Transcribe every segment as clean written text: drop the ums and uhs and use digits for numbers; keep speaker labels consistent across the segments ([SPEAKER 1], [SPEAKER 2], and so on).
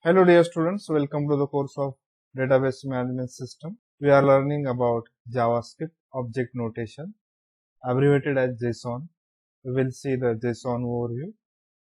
[SPEAKER 1] Hello dear students, welcome to the course of Database Management System. We are learning about JavaScript object notation, abbreviated as JSON. We will see the JSON overview,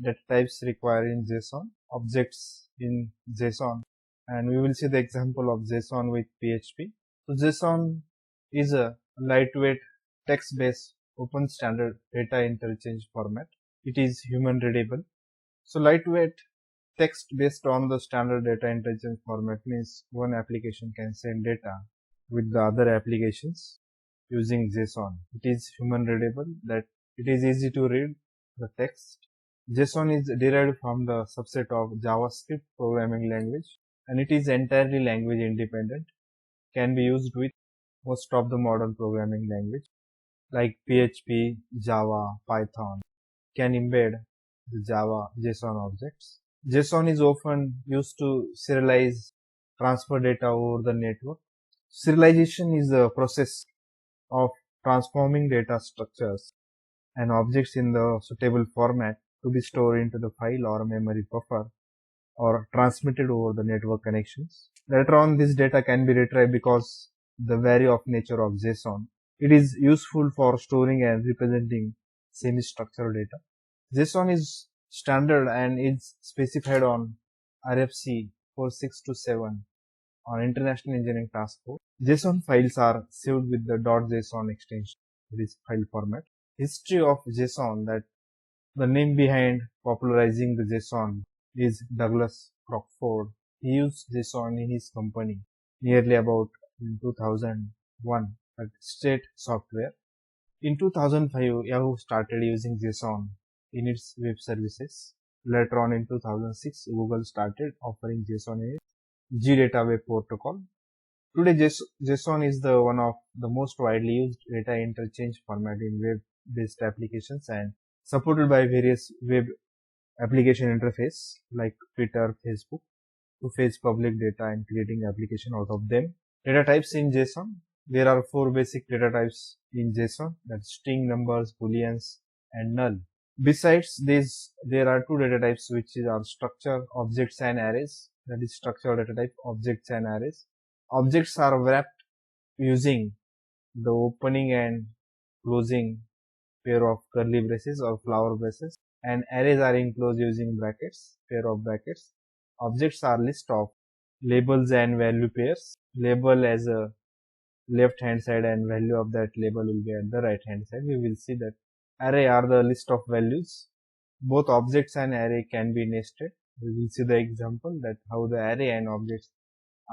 [SPEAKER 1] data types required in JSON, objects in JSON, and we will see the example of JSON with PHP. So JSON is a lightweight text-based open standard data interchange format. It is human readable. So lightweight text based on the standard data interchange format means one application can send data with the other applications using JSON. It is human readable, that it is easy to read the text. JSON is derived from the subset of JavaScript programming language, and it is entirely language independent, can be used with most of the modern programming language like PHP, Java, Python, can embed the Java JSON objects. JSON is often used to serialize transfer data over the network. Serialization is the process of transforming data structures and objects in the suitable format to be stored into the file or memory buffer or transmitted over the network connections. Later on, this data can be retrieved because the vary of nature of JSON. It is useful for storing and representing semi-structured data. JSON is standard and is specified on RFC 4627 on International Engineering Task Force. JSON files are saved with the .json extension, this file format. History of JSON, that the name behind popularizing the JSON is Douglas Crockford. He used JSON in his company nearly about in 2001 at State Software. In 2005, Yahoo started using JSON in its web services. Later on in 2006, Google started offering JSON in its GData web protocol. Today, JSON is the one of the most widely used data interchange format in web-based applications and supported by various web application interface like Twitter, Facebook to fetch public data and creating application out of them. Data types in JSON. There are 4 basic data types in JSON, that's string, numbers, booleans, and null. Besides this, there are 2 data types which are structure, objects, and arrays. That is structure data type, objects, and arrays. Objects are wrapped using the opening and closing pair of curly braces or flower braces, and arrays are enclosed using brackets, pair of brackets. Objects are list of labels and value pairs. Label as a left hand side and value of that label will be at the right hand side. We will see that array are the list of values. Both objects and array can be nested. We will see the example that how the array and objects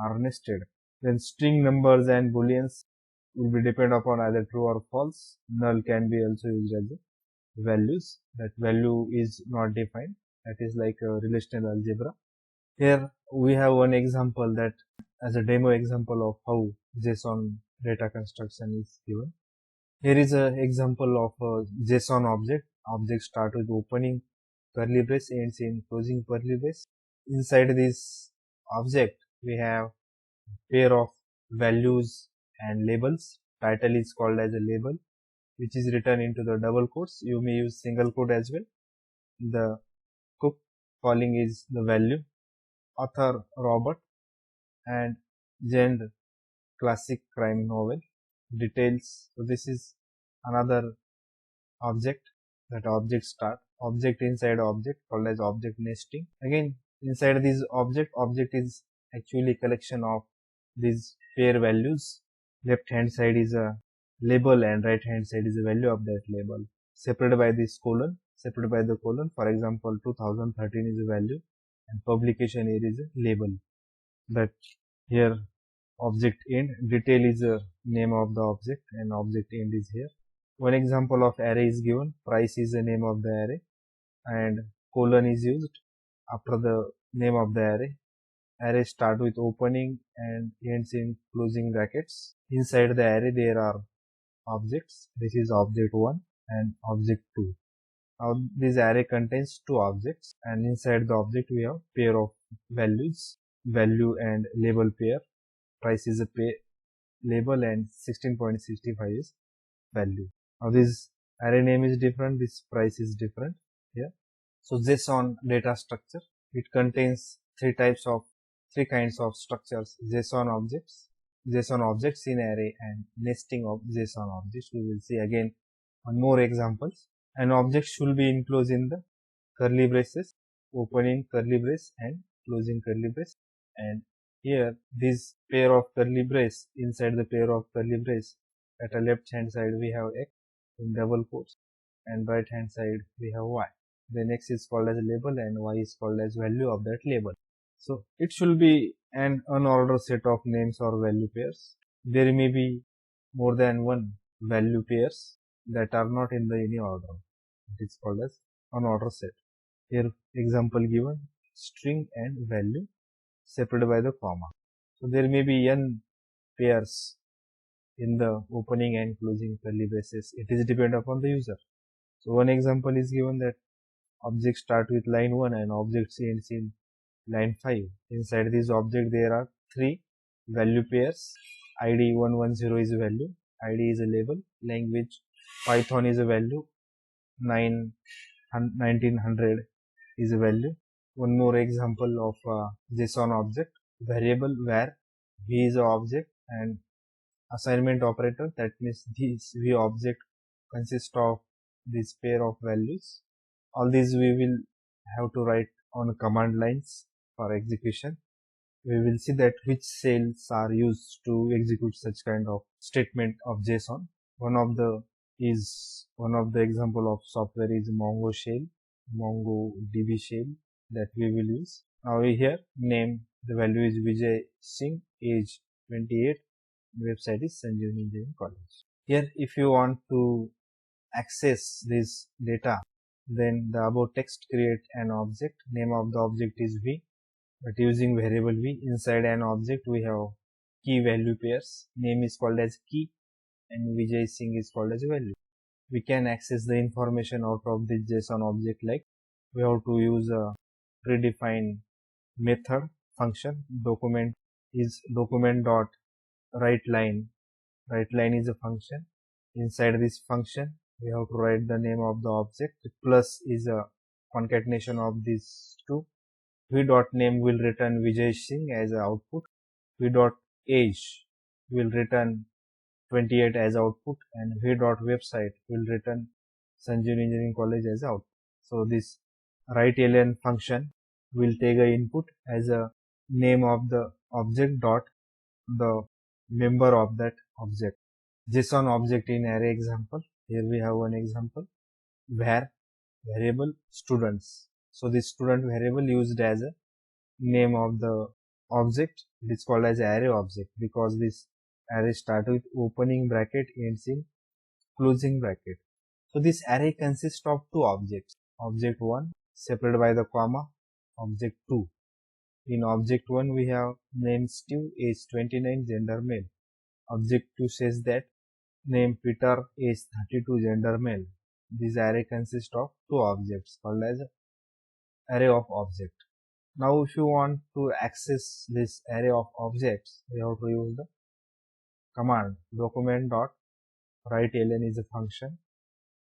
[SPEAKER 1] are nested. Then string, numbers, and booleans will be depend upon either true or false. Null can be also used as a values. That value is not defined. That is like a relational algebra. Here we have one example that as a demo example of how JSON data construction is given. Here is an example of a JSON object. Object start with opening curly brace, ends in closing curly brace. Inside this object, we have pair of values and labels. Title is called as a label, which is written into the double quotes. You may use single quote as well. The cook calling is the value. Author Robert, and genre classic crime novel. Details. So this is another object, that object start. Object inside object called as object nesting. Again, inside this object is actually collection of these pair values. Left hand side is a label and right hand side is a value of that label. Separated by this colon, separated by the colon. For example, 2013 is a value and publication year is a label. That here object end, detail is a name of the object and object end is here. One example of array is given, price is the name of the array and colon is used after the name of the array. Array start with opening and ends in closing brackets. Inside the array there are objects. This is object 1 and object 2. Now this array contains 2 objects and inside the object we have pair of values, value and label pair. Price is a label and 16.65 is value. Now this array name is different, this price is different here. So JSON data structure, it contains three kinds of structures: JSON objects in array, and nesting of JSON objects. We will see again one more examples. An object should be enclosed in the curly braces, opening curly brace and closing curly brace. And here this pair of curly brace, inside the pair of curly brace, at the left hand side we have x in double quotes, and right hand side we have y. Then x is called as label and y is called as value of that label. So it should be an unordered set of names or value pairs. There may be more than one value pairs that are not in the any order. It is called as unordered set. Here example given: string and value separated by the comma. So there may be n pairs in the opening and closing curly braces. It is dependent upon the user. So one example is given that object start with line 1 and object ends in line 5. Inside this object there are three value pairs. ID 110 is a value, ID is a label, language Python is a value, 1900 is a value. One more example of JSON object: variable where v is a object, and assignment operator, that means this v object consists of this pair of values. All these we will have to write on command lines for execution. We will see that which cells are used to execute such kind of statement of JSON. One of the example of software is MongoDB shell that we will use. Now here name, the value is Vijay Singh, age 28, website is Sanjeevani Engineering College. Here if you want to access this data, then the above text create an object. Name of the object is v, but using variable v. Inside an object we have key value pairs. Name is called as key and Vijay Singh is called as value. We can access the information out of this JSON object, like we have to use a predefined method function. Document is document.writeLine. WriteLine is a function. Inside this function we have to write the name of the object. Plus is a concatenation of these two. v.name will return Vijay Singh as output. v.age will return 28 as output, and v.website will return Sanjeevani Engineering College as output. So this writeLn function will take a input as a name of the object dot the member of that object. JSON object in array example. Here we have one example: where variable students. So this student variable used as a name of the object. It is called as array object because this array starts with opening bracket, ends in closing bracket. So this array consists of two objects: object 1 separated by the comma, object 2. In object 1 we have name Steve, age 29, gender male. Object 2 says that name Peter, age 32, gender male. This array consists of two objects called as array of object. Now if you want to access this array of objects, we have to use the command document.writeLn is a function.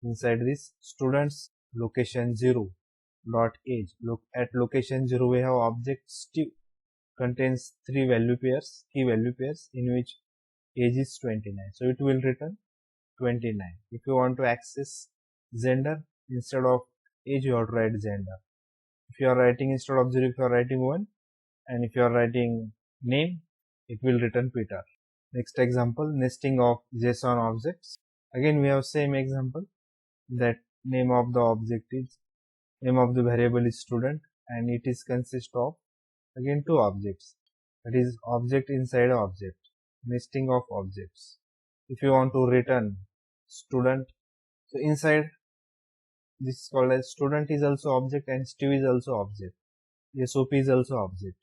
[SPEAKER 1] Inside this, students location 0 dot age. Look at location 0 we have object Steve, contains three value pairs, key value pairs, in which age is 29. So it will return 29. If you want to access gender, instead of age you have to write gender. If you are writing instead of 0, if you are writing 1, and if you are writing name, it will return Peter. Next example, nesting of JSON objects. Again we have same example, that name of the variable is student, and it is consist of again two objects, that is object inside object, nesting of objects. If you want to return student, so inside this is called as student is also object and Steve is also object, SOP is also object.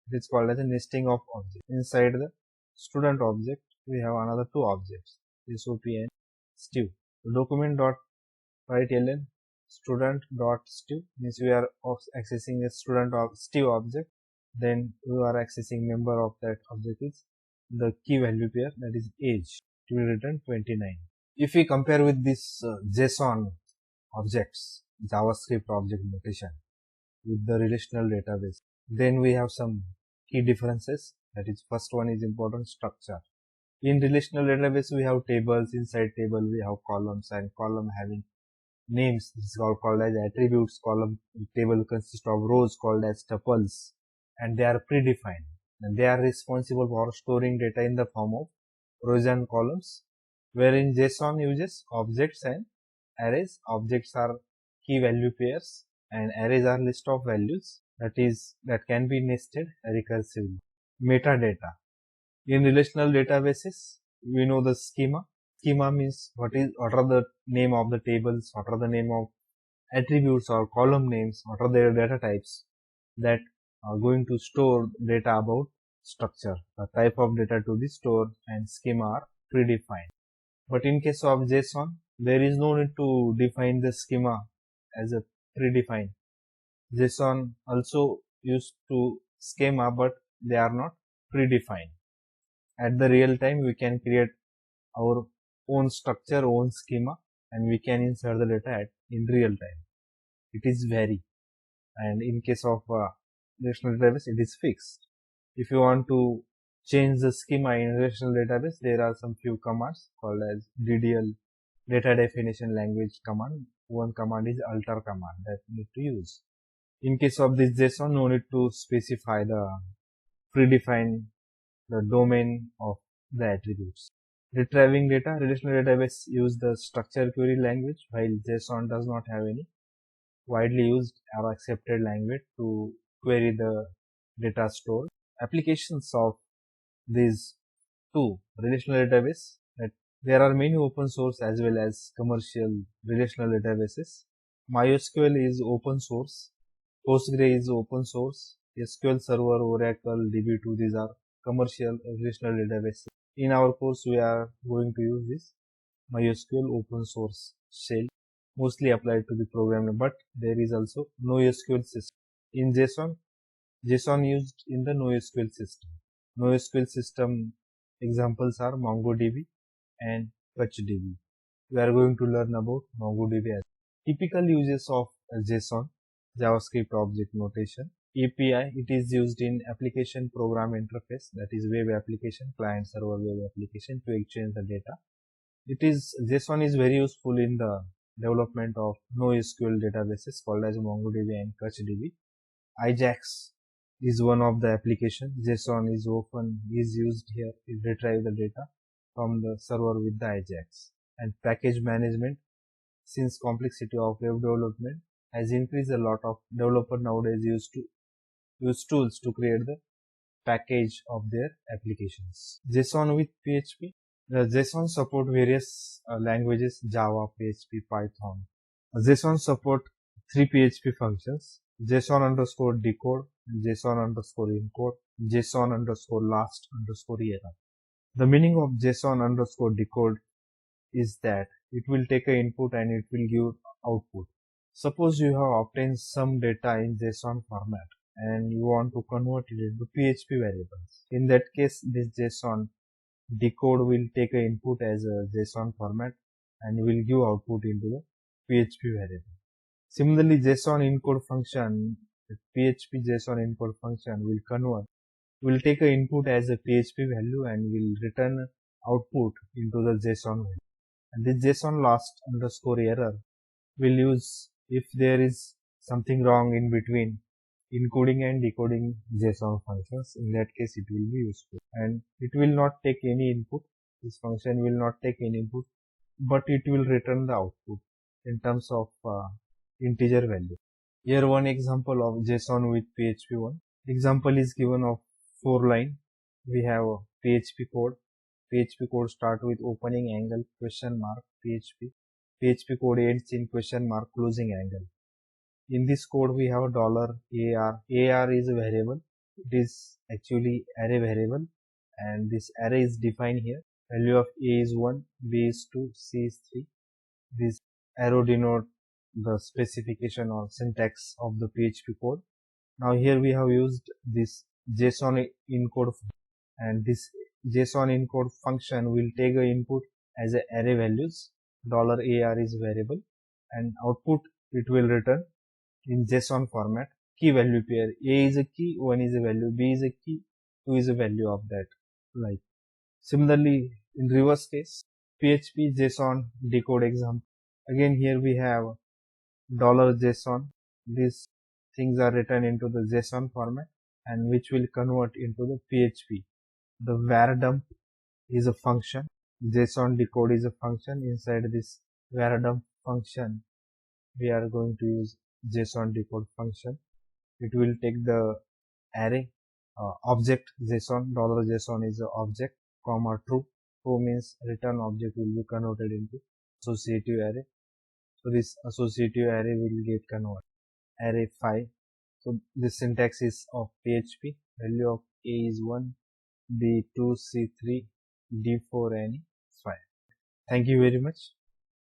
[SPEAKER 1] It is called as a nesting of object. Inside the student object we have another two objects, SOP and Steve. Document.writeLn student.Steve means we are accessing a student of Steve object, then we are accessing member of that object is the key value pair, that is age. It will return 29. If we compare with this JSON objects, JavaScript object notation with the relational database, Then we have some key differences. That is, first one is important, structure. In relational database, we have tables. Inside table, we have columns, and column having names. This is called as attributes. Column table consists of rows called as tuples, and they are predefined. And they are responsible for storing data in the form of rows and columns. Wherein JSON uses objects and arrays. Objects are key value pairs, and arrays are list of values that can be nested recursively. Metadata. In relational databases, we know the schema. Schema means what are the name of the tables, what are the name of attributes or column names, what are their data types that are going to store data about structure. The type of data to be stored and schema are predefined. But in case of JSON, there is no need to define the schema as a predefined. JSON also used to schema, but they are not predefined. At the real time, we can create our own structure, own schema, and we can insert the data in real time. It is vary, and in case of relational database, it is fixed. If you want to change the schema in relational database, there are some few commands called as DDL, data definition language command. One command is alter command that you need to use. In case of this JSON, no need to specify the predefined the domain of the attributes. Retrieving data, relational database use the structure query language, while JSON does not have any widely used or accepted language to query the data stored. Applications of these two relational database, that there are many open source as well as commercial relational databases. MySQL is open source, Postgre is open source, SQL Server, Oracle, DB2, these are commercial relational databases. In our course, we are going to use this MySQL open source shell, mostly applied to the programming, but there is also NoSQL system. In JSON used in the NoSQL system. NoSQL system examples are MongoDB and FetchDB. We are going to learn about MongoDB. Typical uses of JSON, JavaScript object notation. API, it is used in application program interface, that is web application, client server web application, to exchange the data. JSON is very useful in the development of NoSQL databases called as MongoDB and FetchDB. Ajax is one of the applications. JSON is often used here to retrieve the data from the server with the Ajax. And package management, since complexity of web development has increased a lot, of developers nowadays use tools to create the package of their applications. JSON with PHP. The JSON support various languages, Java, PHP, Python. JSON support 3 PHP functions: JSON underscore decode, JSON underscore encode, JSON underscore last underscore error. The meaning of JSON underscore decode is that it will take an input and it will give output. Suppose you have obtained some data in JSON format and you want to convert it into PHP variables. In that case, this JSON decode will take an input as a JSON format and will give output into the PHP variable. Similarly, JSON encode function, the PHP JSON encode function will take an input as a PHP value and will return output into the JSON value. And this JSON last underscore error will use if there is something wrong in between encoding and decoding JSON functions. In that case, it will be useful, and it will not take any input. This function will not take any input, but it will return the output in terms of integer value. Here one example of JSON with PHP 1. Example is given of 4 line. We have a PHP code. PHP code start with opening angle question mark PHP. PHP code ends in question mark closing angle. In this code we have $AR. AR is a variable. It is actually array variable, and this array is defined here. Value of A is 1, B is 2, C is 3. This arrow denote the specification or syntax of the PHP code. Now here we have used this JSON encode, and this JSON encode function will take the input as a array values. $AR is variable, and output it will return in JSON format. key value pair. A is a key, 1 is a value, B is a key, 2 is a value of that. Like similarly, in reverse case, PHP JSON decode example. Again, here we have $JSON. These things are written into the JSON format and which will convert into the PHP. The var dump is a function. JSON decode is a function. Inside this var dump function, we are going to use JSON decode function. It will take the array object JSON. $JSON is the object, comma true. True means return object will be converted into associative array. So this associative array will get converted array 5. So this syntax is of PHP. Value of A is 1, B 2, C 3, D 4, and 5. Thank you very much.